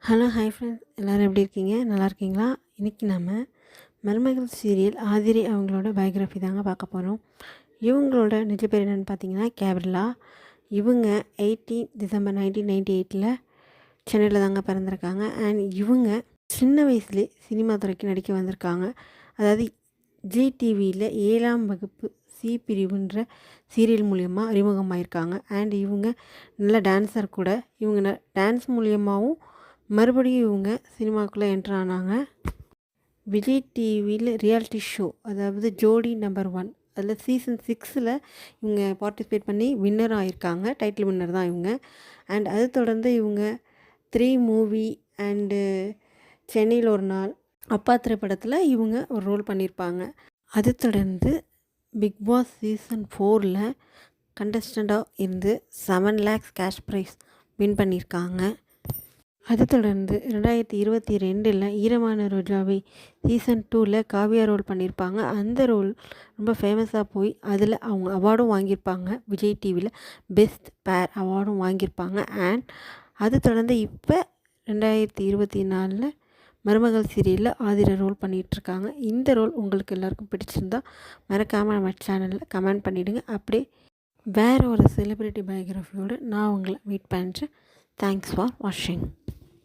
Hello hi friends, எல்லோரும் எப்படி இருக்கீங்க? நல்லா இருக்கீங்களா? இன்றைக்கி நம்ம மருமகள் சீரியல் ஆதிரி அவங்களோட பயோகிராஃபி தாங்க பார்க்க போகிறோம். இவங்களோட நிஜ பேர் என்னென்னு பார்த்தீங்கன்னா கேப்ரிலா. இவங்க 18 டிசம்பர் 1998 சென்னையில் தாங்க பிறந்திருக்காங்க. அண்ட் இவங்க சின்ன வயசுலேயே சினிமா துறைக்கு நடிக்க வந்திருக்காங்க. அதாவது ஜிடிவியில் 7ஆம் வகுப்பு சி பிரிவுன்ற சீரியல் மூலியமாக அறிமுகமாயிருக்காங்க. அண்ட் இவங்க நல்ல டான்ஸர் கூட. இவங்க டான்ஸ் மூலியமாகவும் மறுபடியும் இவங்க சினிமாக்குள்ளே என்ட்ரு ஆனாங்க. விஜய் டிவியில் ரியாலிட்டி ஷோ, அதாவது ஜோடி நம்பர் 1, அதில் சீசன் 6 இவங்க பார்ட்டிசிபேட் பண்ணி வின்னர் ஆகியிருக்காங்க. டைட்டில் வின்னர் தான் இவங்க. அண்ட் அது தொடர்ந்து இவங்க 3 மூவி அண்டு சென்னையில் ஒரு நாள், அப்பா திரைப்படத்தில் இவங்க ஒரு ரோல் பண்ணியிருப்பாங்க. அது தொடர்ந்து பிக் பாஸ் சீசன் 4 கண்டஸ்டண்ட்டாக இருந்து 7 lakhs கேஷ் ப்ரைஸ் வின் பண்ணியிருக்காங்க. அது தொடர்ந்து 2022 ஈரமான ரோஜாவை சீசன் 2 காவியா ரோல் பண்ணியிருப்பாங்க. அந்த ரோல் ரொம்ப ஃபேமஸாக போய் அதில் அவங்க அவார்டும் வாங்கியிருப்பாங்க. விஜய் டிவியில் பெஸ்ட் பேர் அவார்டும் வாங்கியிருப்பாங்க. அண்ட் அது தொடர்ந்து இப்போ 2024 மருமகள் சீரியலில் ஆதிரை ரோல் பண்ணிகிட்ருக்காங்க. இந்த ரோல் உங்களுக்கு எல்லாருக்கும் பிடிச்சிருந்தா மறக்காமல் நம்ம சேனலில் கமெண்ட் பண்ணிவிடுங்க. அப்படியே வேறு ஒரு செலிப்ரிட்டி பயோகிராஃபியோடு நான் உங்களை மீட் பண்ணுறேன். தேங்க்ஸ் ஃபார் வாட்சிங்.